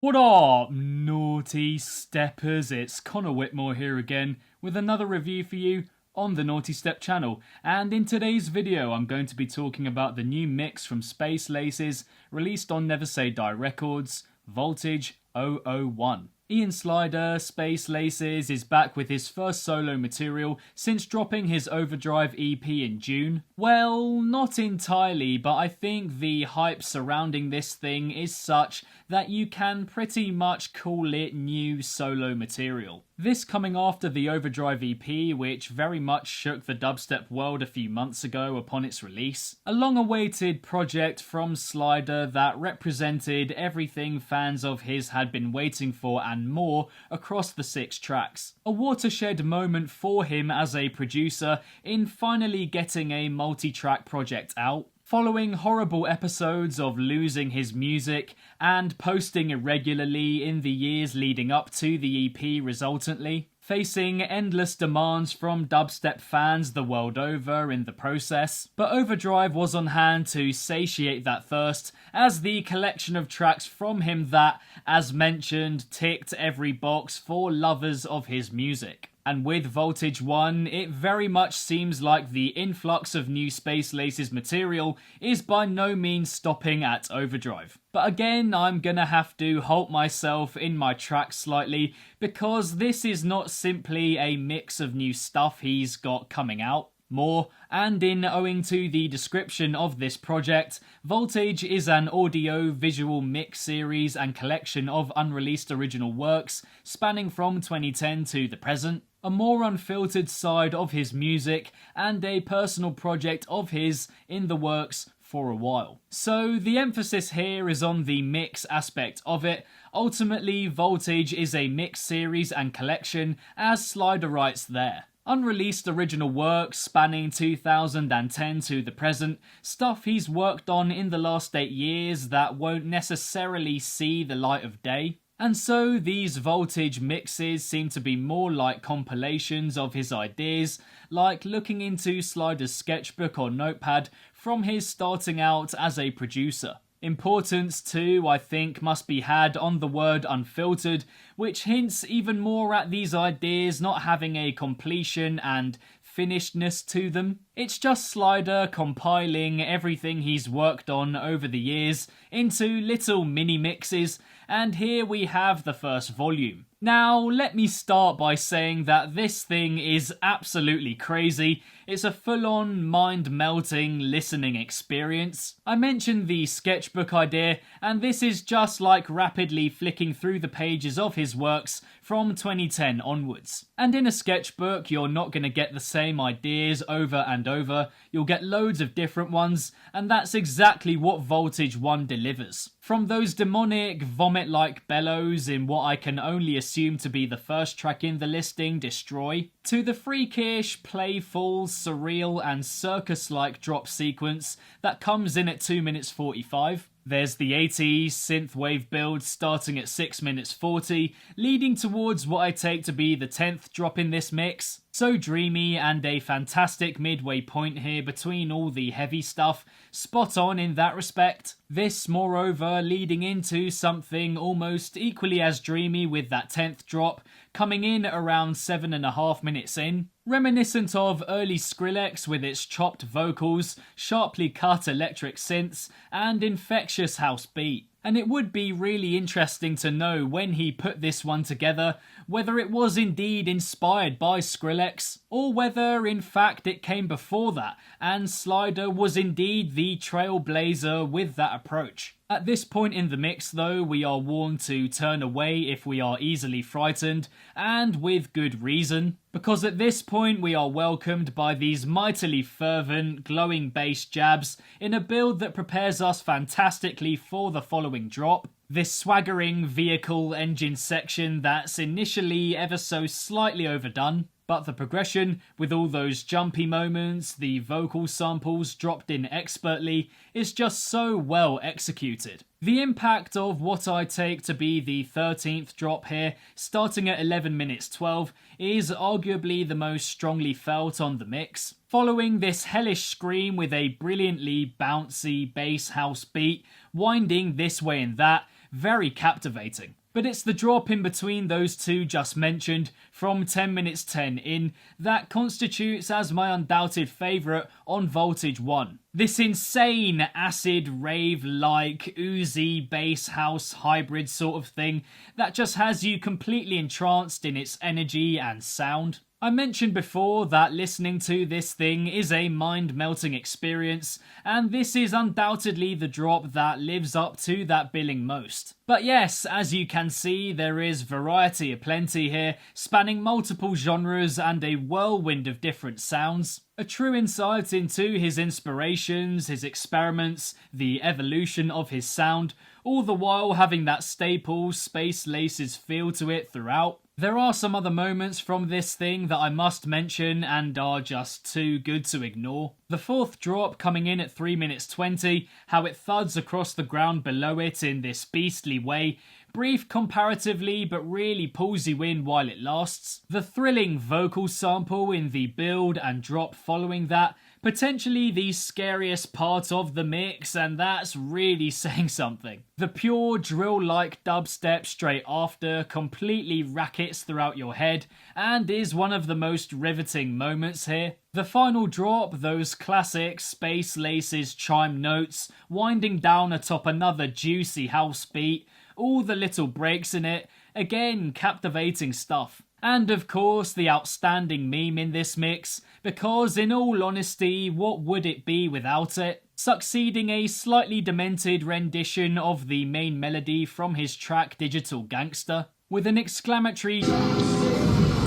What up, naughty steppers? It's Connor Whitmore here again with another review for you on the Nawtystep channel. And in today's video, I'm going to be talking about the new mix from Space Laces released on Never Say Die Records, Vaultage 001. Ian Slider, Space Laces, is back with his first solo material since dropping his Overdrive EP in June. Well, not entirely, but I think the hype surrounding this thing is such that you can pretty much call it new solo material. This coming after the Overdrive EP, which very much shook the dubstep world a few months ago upon its release. A long-awaited project from Slider that represented everything fans of his had been waiting for and more across the 6 tracks. A watershed moment for him as a producer in finally getting a multi-track project out. Following horrible episodes of losing his music and posting irregularly in the years leading up to the EP resultantly, facing endless demands from dubstep fans the world over in the process. But Overdrive was on hand to satiate that thirst as the collection of tracks from him that, as mentioned, ticked every box for lovers of his music. And with Vaultage 1, it very much seems like the influx of new Space Laces material is by no means stopping at Overdrive. But again, I'm gonna have to halt myself in my tracks slightly because this is not simply a mix of new stuff he's got coming out. More, and in owing to the description of this project, Vaultage is an audio-visual mix series and collection of unreleased original works spanning from 2010 to the present, a more unfiltered side of his music, and a personal project of his in the works for a while. So the emphasis here is on the mix aspect of it. Ultimately, Vaultage is a mix series and collection, as Slider writes there. Unreleased original works spanning 2010 to the present, stuff he's worked on in the last 8 years that won't necessarily see the light of day. And so these Vaultage mixes seem to be more like compilations of his ideas, like looking into Slider's sketchbook or notepad from his starting out as a producer. Importance too, I think, must be had on the word unfiltered, which hints even more at these ideas not having a completion and finishedness to them. It's just Slider compiling everything he's worked on over the years into little mini mixes, and here we have the first volume. Now, let me start by saying that this thing is absolutely crazy. It's a full-on, mind-melting listening experience. I mentioned the sketchbook idea, and this is just like rapidly flicking through the pages of his works from 2010 onwards. And in a sketchbook, you're not going to get the same ideas over and over. You'll get loads of different ones, and that's exactly what Vaultage 1 delivers. From those demonic, vomit-like bellows in what I can only assume to be the first track in the listing, Destroy, to the freakish, playful, surreal and circus-like drop sequence that comes in at 2 minutes 45. There's the 80s synthwave build starting at 6 minutes 40, leading towards what I take to be the 10th drop in this mix. So dreamy and a fantastic midway point here between all the heavy stuff, spot on in that respect. This, moreover, leading into something almost equally as dreamy with that 10th drop, coming in around 7.5 minutes in. Reminiscent of early Skrillex with its chopped vocals, sharply cut electric synths, and infectious house beat. And it would be really interesting to know when he put this one together, whether it was indeed inspired by Skrillex, or whether in fact it came before that, and Slider was indeed the trailblazer with that approach. At this point in the mix though, we are warned to turn away if we are easily frightened, and with good reason, because at this point we are welcomed by these mightily fervent, glowing bass jabs in a build that prepares us fantastically for the following drop. This swaggering vehicle engine section that's initially ever so slightly overdone, but the progression, with all those jumpy moments, the vocal samples dropped in expertly, is just so well executed. The impact of what I take to be the 13th drop here, starting at 11 minutes 12, is arguably the most strongly felt on the mix. Following this hellish scream with a brilliantly bouncy bass house beat, winding this way and that, very captivating. But it's the drop in between those two just mentioned, from 10 minutes 10 in, that constitutes as my undoubted favourite on Voltage 1. This insane acid rave-like oozy bass house hybrid sort of thing that just has you completely entranced in its energy and sound. I mentioned before that listening to this thing is a mind-melting experience, and this is undoubtedly the drop that lives up to that billing most. But yes, as you can see, there is variety aplenty here, spanning multiple genres and a whirlwind of different sounds. A true insight into his inspirations, his experiments, the evolution of his sound, all the while having that staple Space Laces feel to it throughout. There are some other moments from this thing that I must mention and are just too good to ignore. The fourth drop coming in at 3 minutes 20, how it thuds across the ground below it in this beastly way, brief comparatively but really pulls you in while it lasts. The thrilling vocal sample in the build and drop following that, potentially the scariest part of the mix, and that's really saying something. The pure drill-like dubstep straight after completely rackets throughout your head and is one of the most riveting moments here. The final drop, those classic Space Laces chime notes winding down atop another juicy house beat, all the little breaks in it, again captivating stuff. And of course the outstanding meme in this mix, because in all honesty, what would it be without it? Succeeding a slightly demented rendition of the main melody from his track Digital Gangster, with an exclamatory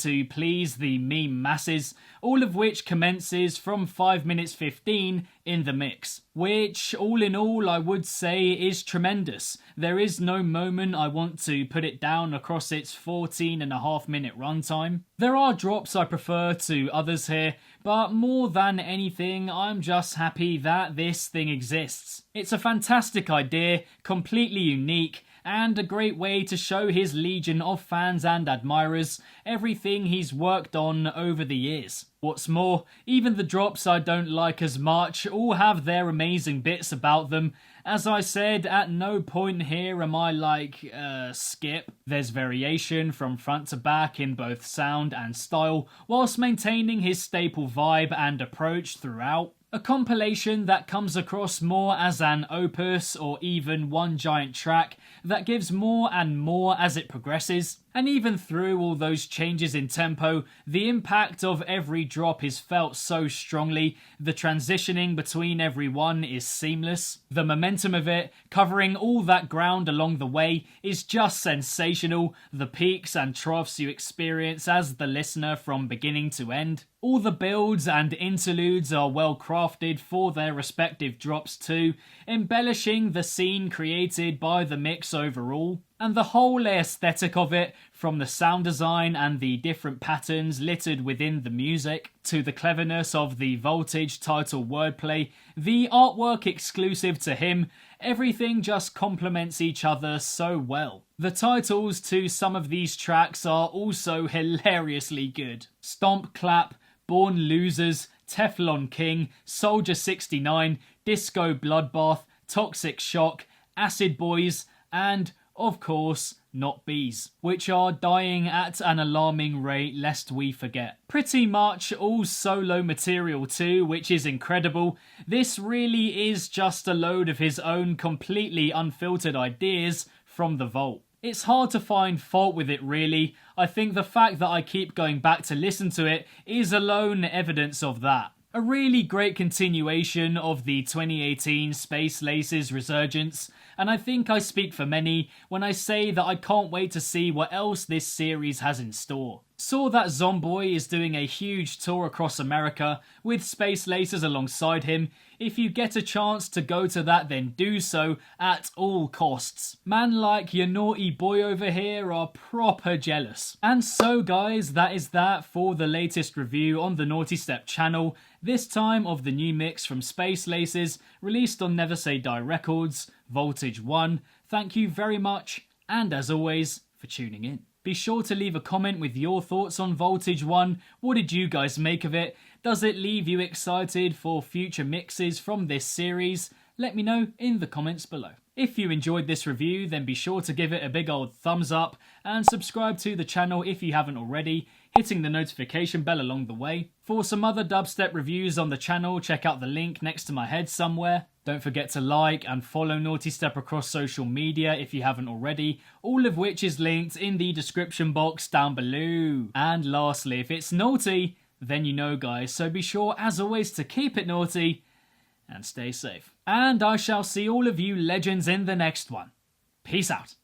to please the meme masses, all of which commences from 5 minutes 15 in the mix, which all in all I would say is tremendous. There is no moment I want to put it down across its 14.5-minute runtime. There are drops I prefer to others here, but more than anything I'm just happy that this thing exists. It's a fantastic idea, completely unique, and a great way to show his legion of fans and admirers everything he's worked on over the years. What's more, even the drops I don't like as much all have their amazing bits about them. As I said, at no point here am I like, skip. There's variation from front to back in both sound and style, whilst maintaining his staple vibe and approach throughout. A compilation that comes across more as an opus or even one giant track that gives more and more as it progresses. And even through all those changes in tempo, the impact of every drop is felt so strongly, the transitioning between every one is seamless. The momentum of it, covering all that ground along the way, is just sensational, the peaks and troughs you experience as the listener from beginning to end. All the builds and interludes are well crafted for their respective drops too, embellishing the scene created by the mix overall. And the whole aesthetic of it, from the sound design and the different patterns littered within the music, to the cleverness of the Voltage title wordplay, the artwork exclusive to him, everything just complements each other so well. The titles to some of these tracks are also hilariously good. Stomp Clap, Born Losers, Teflon King, Soldier 69, Disco Bloodbath, Toxic Shock, Acid Boys, and of course, Not Bees, which are dying at an alarming rate lest we forget. Pretty much all solo material too, which is incredible. This really is just a load of his own completely unfiltered ideas from the vault. It's hard to find fault with it really. I think the fact that I keep going back to listen to it is alone evidence of that. A really great continuation of the 2018 Space Laces resurgence, and I think I speak for many when I say that I can't wait to see what else this series has in store. Saw that Zomboy is doing a huge tour across America with Space Laces alongside him. If you get a chance to go to that, then do so at all costs. Man like your naughty boy over here are proper jealous. And so guys, that is that for the latest review on the Nawtystep channel, this time of the new mix from Space Laces, released on Never Say Die Records, Voltage 1. Thank you very much, and as always, for tuning in. Be sure to leave a comment with your thoughts on Voltage 1. What did you guys make of it? Does it leave you excited for future mixes from this series? Let me know in the comments below. If you enjoyed this review, then be sure to give it a big old thumbs up and subscribe to the channel if you haven't already, hitting the notification bell along the way. For some other dubstep reviews on the channel, check out the link next to my head somewhere. Don't forget to like and follow Nawtystep across social media if you haven't already, all of which is linked in the description box down below. And lastly, if it's naughty, then you know guys, so be sure as always to keep it naughty and stay safe. And I shall see all of you legends in the next one. Peace out.